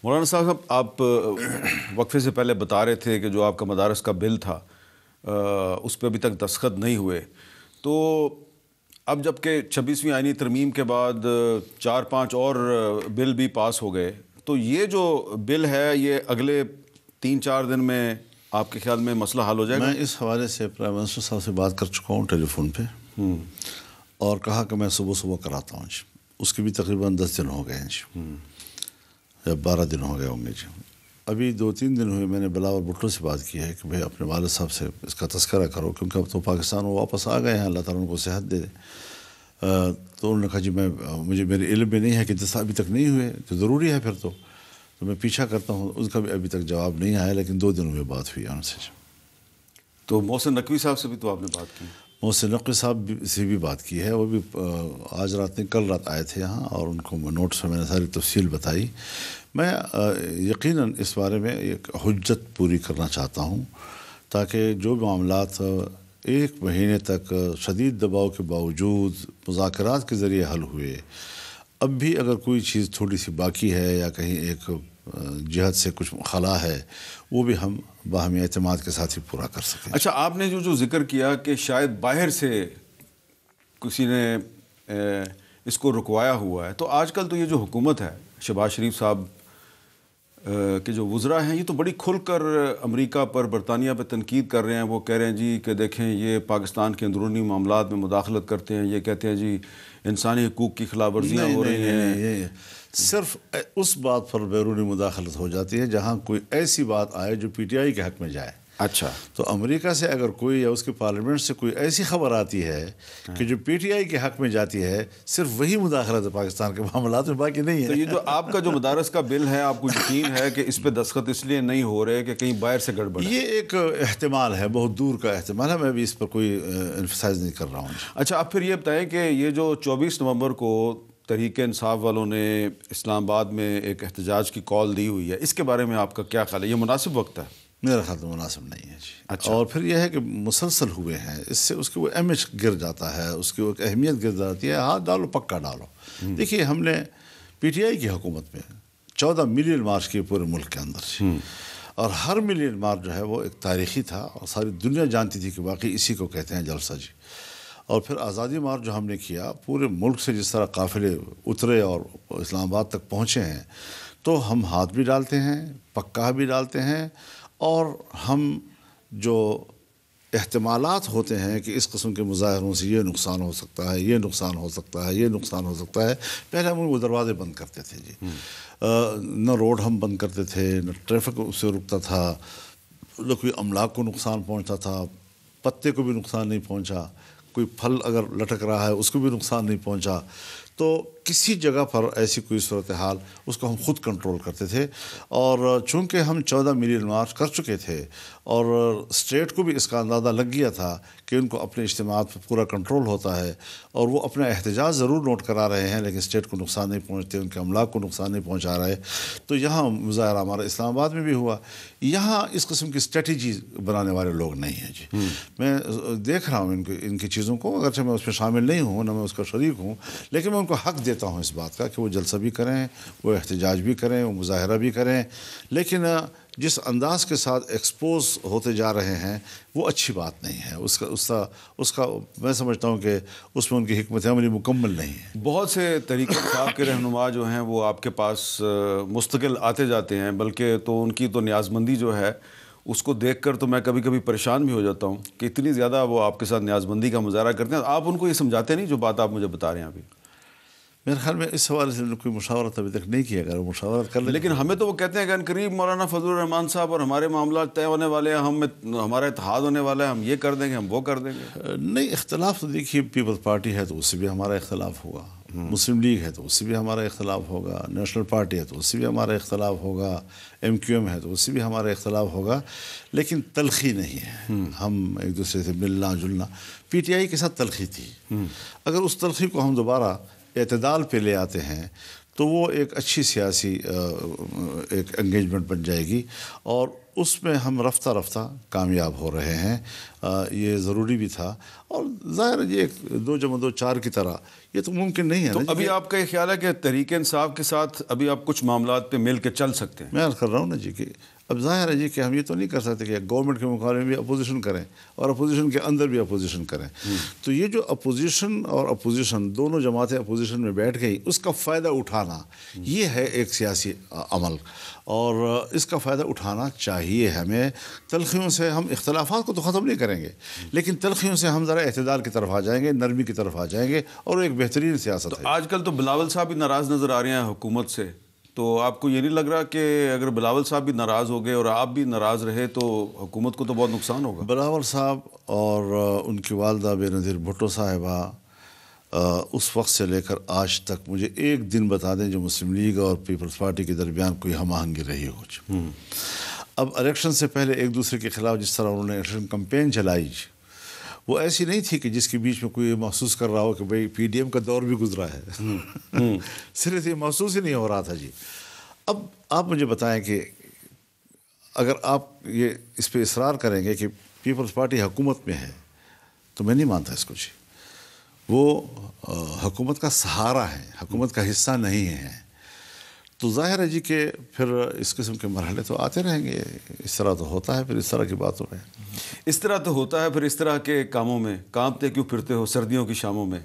مولانا صاحب آپ وقفے سے پہلے بتا رہے تھے کہ جو آپ کا مدارس کا بل تھا اس پہ ابھی تک دستخط نہیں ہوئے، تو اب جب کہ 26ویں آئینی ترمیم کے بعد 4-5 اور بل بھی پاس ہو گئے، تو یہ جو بل ہے یہ اگلے 3-4 دن میں آپ کے خیال میں مسئلہ حل ہو جائے گا؟ میں اس حوالے سے پرائم منسٹر صاحب سے بات کر چکا ہوں ٹیلی فون پہ، اور کہا کہ میں صبح صبح کراتا ہوں جی. اس کے بھی تقریباً 10 دن ہو گئے ہیں جی، یا 12 دن ہو گئے ہوں گے جی. ابھی 2-3 دن ہوئے میں نے بلاول بھٹو سے بات کی ہے کہ بھائی اپنے والد صاحب سے اس کا تذکرہ کرو، کیونکہ اب تو پاکستان وہ واپس آ گئے ہیں، اللہ تعالیٰ ان کو صحت دے دے. تو انہوں نے کہا جی مجھے میرے علم میں نہیں ہے کہ جیسا ابھی تک نہیں ہوئے تو ضروری ہے پھر تو میں پیچھا کرتا ہوں. اس کا بھی ابھی تک جواب نہیں آیا، لیکن 2 دنوں میں بات ہوئی ان سے. تو محسن نقوی صاحب سے بھی تو آپ نے بات کی؟ محسن نقوی صاحب سے بھی بات کی ہے، وہ بھی آج رات نہیں کل رات آئے تھے یہاں، اور ان کو نوٹس میں نے ساری تفصیل بتائی. میں یقیناً اس بارے میں ایک حجت پوری کرنا چاہتا ہوں تاکہ جو معاملات 1 مہینے تک شدید دباؤ کے باوجود مذاکرات کے ذریعے حل ہوئے، اب بھی اگر کوئی چیز تھوڑی سی باقی ہے یا کہیں ایک جہت سے کچھ خلا ہے، وہ بھی ہم باہمی اعتماد کے ساتھ ہی پورا کر سکیں. اچھا، آپ نے جو ذکر کیا کہ شاید باہر سے کسی نے اس کو رکوایا ہوا ہے، تو آج کل تو یہ جو حکومت ہے، شہباز شریف صاحب کے جو وزراء ہیں، یہ تو بڑی کھل کر امریکہ پر، برطانیہ پہ تنقید کر رہے ہیں. وہ کہہ رہے ہیں جی کہ دیکھیں یہ پاکستان کے اندرونی معاملات میں مداخلت کرتے ہیں، یہ کہتے ہیں جی انسانی حقوق کی خلاف ورزیاں ہو رہی ہیں. صرف اس بات پر بیرونی مداخلت ہو جاتی ہے جہاں کوئی ایسی بات آئے جو پی ٹی آئی کے حق میں جائے. اچھا، تو امریکہ سے اگر کوئی یا اس کے پارلیمنٹ سے کوئی ایسی خبر آتی ہے کہ جو پی ٹی آئی کے حق میں جاتی ہے، صرف وہی مداخلت ہے پاکستان کے معاملات میں، باقی نہیں ہے. تو یہ جو آپ کا جو مدارس کا بل ہے، آپ کو یقین ہے کہ اس پہ دستخط اس لیے نہیں ہو رہے کہ کہیں باہر سے گڑبڑ ہے؟ یہ ایک احتمال ہے، بہت دور کا احتمال ہے، میں بھی اس پر کوئی انفسائز نہیں کر رہا ہوں. اچھا، آپ پھر یہ بتائیں کہ یہ جو 24 نومبر کو تحریک انصاف والوں نے اسلام آباد میں ایک احتجاج کی کال دی ہوئی ہے، اس کے بارے میں آپ کا کیا خیال ہے؟ یہ مناسب وقت ہے؟ میرا خیال تو مناسب نہیں ہے جی. اچھا. اور پھر یہ ہے کہ مسلسل ہوئے ہیں، اس سے اس کی وہ امیج گر جاتا ہے، اس کی وہ اہمیت گر جاتی ہے. ہاتھ ڈالو پکا ڈالو. دیکھیے، ہم نے پی ٹی آئی کی حکومت میں 14 ملین مارچ کیے پورے ملک کے اندر جی. اور ہر ملین مارچ جو ہے وہ ایک تاریخی تھا، اور ساری دنیا جانتی تھی کہ واقعی اسی کو کہتے ہیں جلسہ جی. اور پھر آزادی مارچ جو ہم نے کیا، پورے ملک سے جس طرح قافلے اترے اور اسلام آباد تک پہنچے ہیں، تو ہم ہاتھ بھی ڈالتے ہیں، پکا بھی ڈالتے ہیں. اور ہم جو احتمالات ہوتے ہیں کہ اس قسم کے مظاہروں سے یہ نقصان ہو سکتا ہے، یہ نقصان ہو سکتا ہے، یہ نقصان ہو سکتا ہے، پہلے ہم وہ دروازے بند کرتے تھے جی. نہ روڈ ہم بند کرتے تھے، نہ ٹریفک اس سے رکتا تھا، نہ کوئی املاک کو نقصان پہنچتا تھا، پتے کو بھی نقصان نہیں پہنچا، کوئی پھل اگر لٹک رہا ہے اس کو بھی نقصان نہیں پہنچا. تو کسی جگہ پر ایسی کوئی صورتحال، اس کو ہم خود کنٹرول کرتے تھے. اور چونکہ ہم 14 ملین مارچ کر چکے تھے، اور اسٹیٹ کو بھی اس کا اندازہ لگ گیا تھا کہ ان کو اپنے اجتماعات پر پورا کنٹرول ہوتا ہے، اور وہ اپنا احتجاج ضرور نوٹ کرا رہے ہیں لیکن اسٹیٹ کو نقصان نہیں پہنچتے، ان کے املاک کو نقصان نہیں پہنچا رہے. تو یہاں مظاہرہ ہمارا اسلام آباد میں بھی ہوا. یہاں اس قسم کی اسٹریٹجی بنانے والے لوگ نہیں ہیں جی. میں دیکھ رہا ہوں ان کی چیزوں کو، اگرچہ میں اس میں شامل نہیں ہوں، نہ میں اس کا شریک ہوں، لیکن میں ان کو حق دیتا ہوں اس بات کا کہ وہ جلسہ بھی کریں، وہ احتجاج بھی کریں، وہ مظاہرہ بھی کریں. لیکن جس انداز کے ساتھ ایکسپوز ہوتے جا رہے ہیں وہ اچھی بات نہیں ہے. اس کا میں سمجھتا ہوں کہ اس میں ان کی حکمت عملی مکمل نہیں ہے. بہت سے تحریک انصاف کے رہنما جو ہیں وہ آپ کے پاس مستقل آتے جاتے ہیں، بلکہ تو ان کی تو نیازمندی جو ہے اس کو دیکھ کر تو میں کبھی کبھی پریشان بھی ہو جاتا ہوں کہ اتنی زیادہ وہ آپ کے ساتھ نیازمندی کا مظاہرہ کرتے ہیں. آپ ان کو یہ سمجھاتے نہیں جو بات آپ مجھے بتا رہے ہیں ابھی؟ میرے خیال میں اس حوالے سے کوئی مشاورت ابھی تک نہیں کیا. اگر مشاورت کر لیں، لیکن ہمیں تو وہ کہتے ہیں کہ قریب مولانا فضل الرحمان صاحب اور ہمارے معاملات طے ہونے والے ہیں، ہمارا اتحاد ہونے والا ہے، ہم یہ کر دیں گے، ہم وہ کر دیں گے. نہیں، اختلاف تو دیکھیے، پیپلز پارٹی ہے تو اس سے بھی ہمارا اختلاف ہوگا، مسلم لیگ ہے تو اس سے بھی ہمارا اختلاف ہوگا، نیشنل پارٹی ہے تو اس سے بھی ہمارا اختلاف ہوگا، MQM ہے تو اس سے بھی ہمارا اختلاف ہوگا. لیکن تلخی نہیں ہے. ہم ایک دوسرے سے ملنا جلنا، PTI کے ساتھ تلخی تھی. اگر اس تلخی کو ہم دوبارہ اعتدال پہ لے آتے ہیں تو وہ ایک اچھی سیاسی ایک انگیجمنٹ بن جائے گی، اور اس میں ہم رفتہ رفتہ کامیاب ہو رہے ہیں. یہ ضروری بھی تھا، اور ظاہر یہ 2 + 2 = 4 کی طرح یہ تو ممکن نہیں ہے تو نا. ابھی آپ کا یہ خیال ہے کہ تحریک انصاف کے ساتھ ابھی آپ کچھ معاملات پہ مل کے چل سکتے ہیں؟ میں عرض کر رہا ہوں نا جی کہ اب ظاہر ہے جی کہ ہم یہ تو نہیں کر سکتے کہ گورنمنٹ کے مقابلے میں بھی اپوزیشن کریں اور اپوزیشن کے اندر بھی اپوزیشن کریں. تو یہ جو اپوزیشن اور اپوزیشن دونوں جماعتیں اپوزیشن میں بیٹھ گئی، اس کا فائدہ اٹھانا یہ ہے ایک سیاسی عمل، اور اس کا فائدہ اٹھانا چاہیے ہمیں. تلخیوں سے ہم اختلافات کو تو ختم نہیں کریں گے، لیکن تلخیوں سے ہم ذرا اعتدال کی طرف آ جائیں گے، نرمی کی طرف آ جائیں گے، اور ایک بہترین سیاست ہے. آج کل تو بلاول صاحب بھی ناراض نظر آ رہے ہیں حکومت سے، تو آپ کو یہ نہیں لگ رہا کہ اگر بلاول صاحب بھی ناراض ہو گئے اور آپ بھی ناراض رہے تو حکومت کو تو بہت نقصان ہوگا؟ بلاول صاحب اور ان کی والدہ بے نظیر بھٹو صاحبہ اس وقت سے لے کر آج تک مجھے ایک دن بتا دیں جو مسلم لیگ اور پیپلز پارٹی کے درمیان کوئی ہم آہنگی رہی ہو. اب الیکشن سے پہلے ایک دوسرے کے خلاف جس طرح انہوں نے الیکشن کمپین چلائی، وہ ایسی نہیں تھی کہ جس کے بیچ میں کوئی محسوس کر رہا ہو کہ بھئی پی ڈی ایم کا دور بھی گزرا ہے. صرف یہ محسوس ہی نہیں ہو رہا تھا جی. اب آپ مجھے بتائیں کہ اگر آپ یہ اس پہ اصرار کریں گے کہ پیپلز پارٹی حکومت میں ہے، تو میں نہیں مانتا اس کو جی. وہ حکومت کا سہارا ہے، حکومت کا حصہ نہیں ہے. تو ظاہر ہے جی کہ پھر اس قسم کے مرحلے تو آتے رہیں گے. اس طرح تو ہوتا ہے پھر اس طرح کی باتوں میں. اس طرح تو ہوتا ہے پھر اس طرح کے کاموں میں کانپتے کیوں پھرتے ہو سردیوں کی شاموں میں.